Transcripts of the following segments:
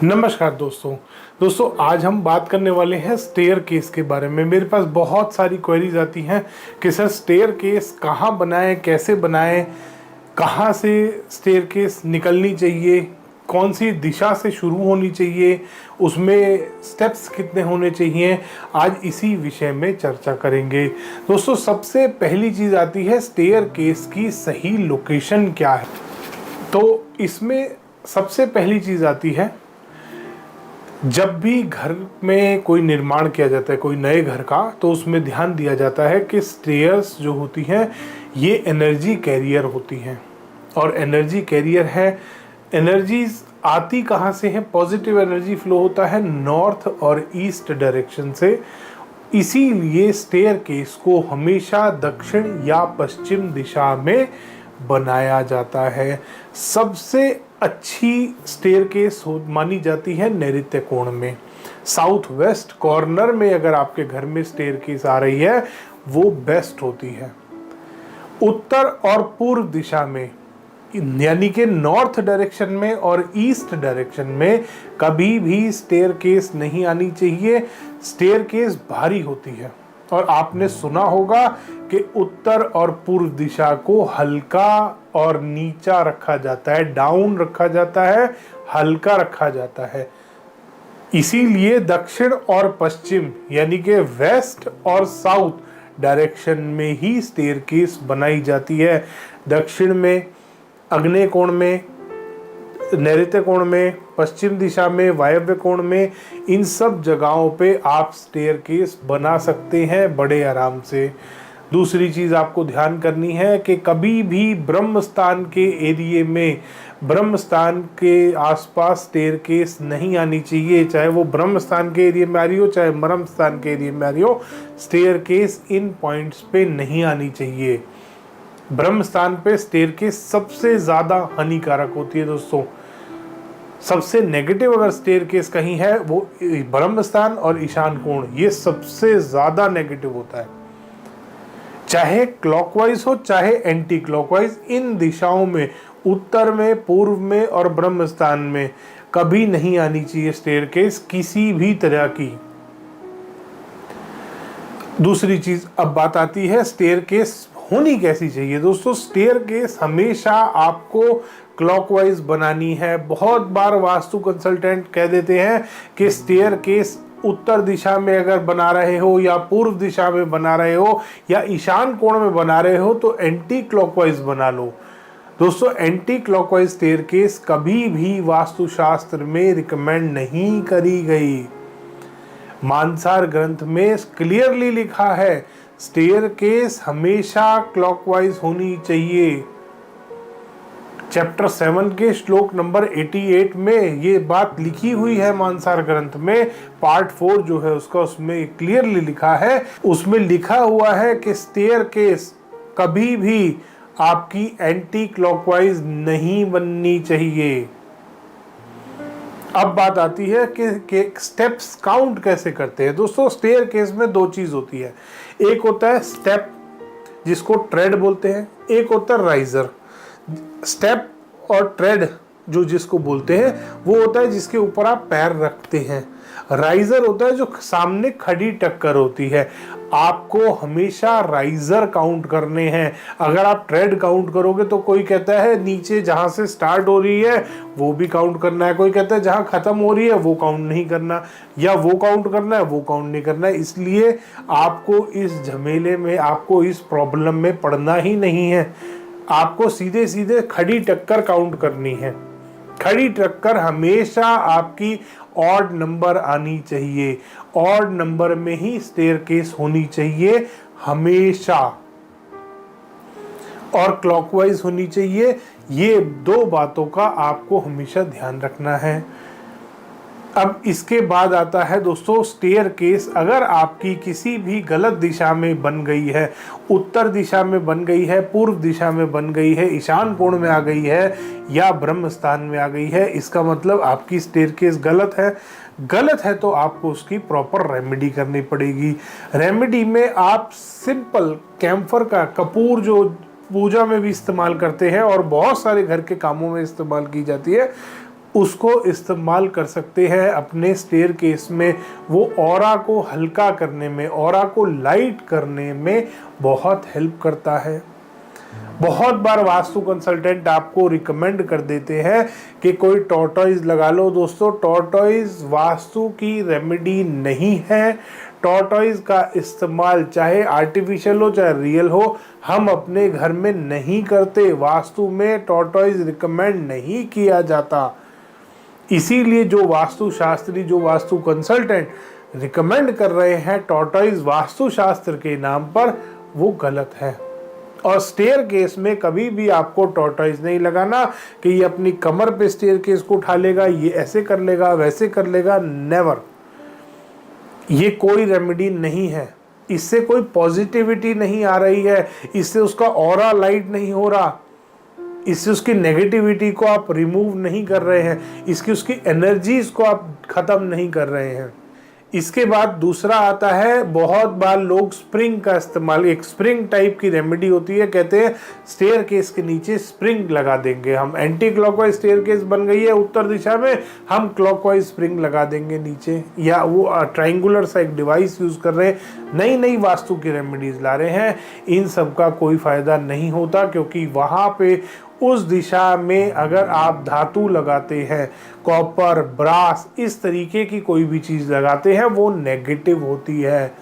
नमस्कार दोस्तों आज हम बात करने वाले हैं स्टेयर केस के बारे में। मेरे पास बहुत सारी क्वेरीज आती हैं कि सर स्टेयर केस कहाँ बनाएं, कैसे बनाएं, कहाँ से स्टेयर केस निकलनी चाहिए, कौन सी दिशा से शुरू होनी चाहिए, उसमें स्टेप्स कितने होने चाहिए। आज इसी विषय में चर्चा करेंगे। दोस्तों सबसे पहली चीज़ आती है स्टेयर केस की सही लोकेशन क्या है। तो इसमें सबसे पहली चीज़ आती है, जब भी घर में कोई निर्माण किया जाता है कोई नए घर का, तो उसमें ध्यान दिया जाता है कि स्टेयर्स जो होती हैं ये एनर्जी कैरियर होती हैं। और एनर्जी कैरियर है, एनर्जीज आती कहाँ से है, पॉजिटिव एनर्जी फ्लो होता है नॉर्थ और ईस्ट डायरेक्शन से। इसीलिए स्टेयर केस को हमेशा दक्षिण या पश्चिम दिशा में बनाया जाता है। सबसे अच्छी स्टेयरकेस मानी जाती है नैऋत्य कोण में, साउथ वेस्ट कॉर्नर में। अगर आपके घर में स्टेयरकेस आ रही है वो बेस्ट होती है। उत्तर और पूर्व दिशा में यानी कि नॉर्थ डायरेक्शन में और ईस्ट डायरेक्शन में कभी भी स्टेयरकेस नहीं आनी चाहिए। स्टेयरकेस भारी होती है और आपने सुना होगा कि उत्तर और पूर्व दिशा को हल्का और नीचा रखा जाता है, डाउन रखा जाता है, हल्का रखा जाता है। इसीलिए दक्षिण और पश्चिम यानी कि वेस्ट और साउथ डायरेक्शन में ही स्टेयरकेस बनाई जाती है। दक्षिण में, आग्नेय कोण में, नैऋत्य कोण में, पश्चिम दिशा में, वायव्य कोण में, इन सब जगहों पे आप स्टेयरकेस बना सकते हैं बड़े आराम से। दूसरी चीज़ आपको ध्यान करनी है कि कभी भी ब्रह्म स्थान के एरिए में, ब्रह्म स्थान के आसपास स्टेयरकेस नहीं आनी चाहिए। चाहे वो ब्रह्म स्थान के एरिया में आ रही हो, चाहे मर्म स्थान के एरिया में आ रही हो, स्टेयरकेस इन पॉइंट्स पे नहीं आनी चाहिए। ब्रह्म स्थान पे स्टेयरकेस सबसे ज़्यादा हानिकारक होती है दोस्तों। सबसे नेगेटिव अगर स्टेयरकेस कहीं है वो ब्रह्म स्थान और ईशान कोण, ये सबसे ज़्यादा नेगेटिव होता है। चाहे क्लॉकवाइज हो चाहे एंटी क्लॉकवाइज, इन दिशाओं में, उत्तर में, पूर्व में और ब्रह्म स्थान में कभी नहीं आनी चाहिए स्टेयरकेस किसी भी तरह की। दूसरी चीज अब बात आती है स्टेयरकेस होनी कैसी चाहिए। दोस्तों स्टेयरकेस हमेशा आपको क्लॉकवाइज बनानी है। बहुत बार वास्तु कंसल्टेंट कह देते हैं कि स्टेयरकेस उत्तर दिशा में अगर बना रहे हो या पूर्व दिशा में बना रहे हो या ईशान कोण में बना रहे हो तो एंटी क्लॉकवाइज बना लो। दोस्तों एंटी क्लॉकवाइज स्टेयरकेस कभी भी वास्तुशास्त्र में रिकमेंड नहीं करी गई। मानसार ग्रंथ में क्लियरली लिखा है स्टेयरकेस हमेशा क्लॉकवाइज होनी चाहिए। चैप्टर 7 के श्लोक नंबर 88 में ये बात लिखी हुई है। मानसार ग्रंथ में पार्ट 4 जो है उसका, उसमें क्लियरली लिखा है, उसमें लिखा हुआ है कि स्टेयरकेस कभी भी आपकी एंटी क्लॉकवाइज नहीं बननी चाहिए। अब बात आती है कि स्टेप्स काउंट कैसे करते हैं। दोस्तों स्टेयरकेस में दो चीज होती है, एक होता है स्टेप जिसको ट्रेड बोलते हैं, एक होता है राइजर। स्टेप और ट्रेड जो जिसको बोलते हैं वो होता है जिसके ऊपर आप पैर रखते हैं। राइजर होता है जो सामने खड़ी टक्कर होती है। आपको हमेशा राइजर काउंट करने हैं। अगर आप ट्रेड काउंट करोगे तो कोई कहता है नीचे जहां से स्टार्ट हो रही है वो भी काउंट करना है, कोई कहता है जहां खत्म हो रही है वो काउंट नहीं करना, या वो काउंट करना है वो काउंट नहीं करना है। इसलिए आपको इस झमेले में, आपको इस प्रॉब्लम में पड़ना ही नहीं है। आपको सीधे सीधे खड़ी टक्कर काउंट करनी है। खड़ी टक्कर हमेशा आपकी ऑड नंबर आनी चाहिए। ऑड नंबर में ही स्टेयरकेस होनी चाहिए हमेशा, और क्लॉकवाइज होनी चाहिए। ये दो बातों का आपको हमेशा ध्यान रखना है। अब इसके बाद आता है दोस्तों स्टेयरकेस अगर आपकी किसी भी गलत दिशा में बन गई है, उत्तर दिशा में बन गई है, पूर्व दिशा में बन गई है, ईशान कोण में आ गई है या ब्रह्म स्थान में आ गई है, इसका मतलब आपकी स्टेयरकेस गलत है। गलत है तो आपको उसकी प्रॉपर रेमेडी करनी पड़ेगी। रेमेडी में आप सिंपल कैम्फर का कपूर जो पूजा में भी इस्तेमाल करते हैं और बहुत सारे घर के कामों में इस्तेमाल की जाती है, उसको इस्तेमाल कर सकते हैं अपने स्टेयरकेस में। वो ऑरा को हल्का करने में, ऑरा को लाइट करने में बहुत हेल्प करता है। बहुत बार वास्तु कंसल्टेंट आपको रिकमेंड कर देते हैं कि कोई टॉर्टॉइज लगा लो। दोस्तों, टॉर्टॉइज वास्तु की रेमेडी नहीं है। टॉर्टॉइज का इस्तेमाल चाहे आर्टिफिशियल हो चाहे रियल हो, हम अपने घर में नहीं करते। वास्तु में टॉर्टॉइज रिकमेंड नहीं किया जाता। इसीलिए जो वास्तु शास्त्री, जो वास्तु कंसल्टेंट रिकमेंड कर रहे हैं टॉर्टॉइज वास्तु शास्त्र के नाम पर, वो गलत है। और स्टेयरकेस में कभी भी आपको टॉर्टॉइज नहीं लगाना कि ये अपनी कमर पे स्टेयरकेस को उठा लेगा, ये ऐसे कर लेगा, वैसे कर लेगा। नेवर। ये कोई रेमेडी नहीं है। इससे कोई पॉजिटिविटी नहीं आ रही है, इससे उसका ऑरा लाइट नहीं हो रहा, इससे उसकी नेगेटिविटी को आप रिमूव नहीं कर रहे हैं, इसकी उसकी एनर्जीज को आप खत्म नहीं कर रहे हैं। इसके बाद दूसरा आता है, बहुत बार लोग स्प्रिंग का इस्तेमाल, एक स्प्रिंग टाइप की रेमेडी होती है, कहते हैं स्टेयरकेस के नीचे स्प्रिंग लगा देंगे हम। एंटी क्लॉकवाइज स्टेयरकेस बन गई है उत्तर दिशा में, हम क्लॉकवाइज स्प्रिंग लगा देंगे नीचे, या वो ट्रायंगुलर सा एक डिवाइस यूज कर रहे हैं। नई नई वास्तु की रेमेडीज ला रहे हैं। इन सब का कोई फायदा नहीं होता, क्योंकि वहां पे उस दिशा में अगर आप धातु लगाते हैं, कॉपर, ब्रास, इस तरीके की कोई भी चीज लगाते हैं, वो नेगेटिव होती है।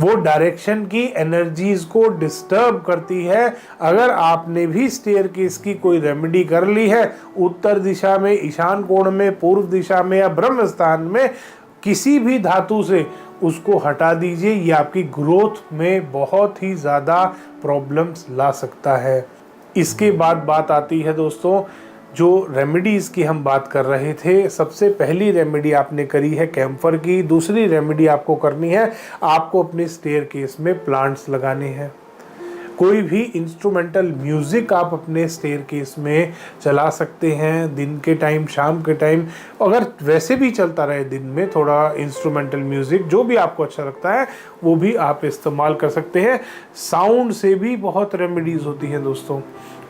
वो डायरेक्शन की एनर्जीज को डिस्टर्ब करती है। अगर आपने भी स्टेयरकेस की कोई रेमेडी कर ली है उत्तर दिशा में, ईशान कोण में, पूर्व दिशा में या ब्रह्म स्थान में, किसी भी धातु से, उसको हटा दीजिए। ये आपकी ग्रोथ में बहुत ही ज़्यादा प्रॉब्लम्स ला सकता है। इसके बाद बात आती है दोस्तों, जो रेमेडीज़ की हम बात कर रहे थे, सबसे पहली रेमेडी आपने करी है कैम्फर की। दूसरी रेमेडी आपको करनी है, आपको अपने स्टेयरकेस में प्लांट्स लगाने हैं। कोई भी इंस्ट्रूमेंटल म्यूज़िक आप अपने स्टेयरकेस में चला सकते हैं, दिन के टाइम, शाम के टाइम। अगर वैसे भी चलता रहे दिन में थोड़ा इंस्ट्रूमेंटल म्यूज़िक, जो भी आपको अच्छा लगता है वो भी आप इस्तेमाल कर सकते हैं। साउंड से भी बहुत रेमेडीज़ होती हैं दोस्तों।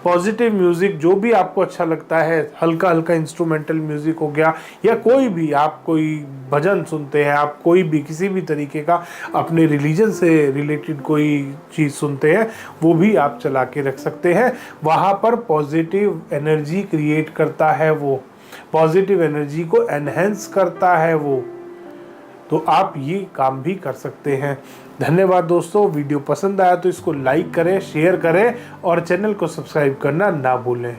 पॉजिटिव म्यूज़िक जो भी आपको अच्छा लगता है, हल्का हल्का इंस्ट्रूमेंटल म्यूज़िक हो गया, या कोई भी, आप कोई भजन सुनते हैं, आप कोई भी किसी भी तरीके का अपने रिलीजन से रिलेटेड कोई चीज़ सुनते हैं, वो भी आप चला के रख सकते हैं। वहाँ पर पॉजिटिव एनर्जी क्रिएट करता है, वो पॉजिटिव एनर्जी को एनहेंस करता है वो। तो आप ये काम भी कर सकते हैं। धन्यवाद दोस्तों। वीडियो पसंद आया तो इसको लाइक करें, शेयर करें और चैनल को सब्सक्राइब करना ना भूलें।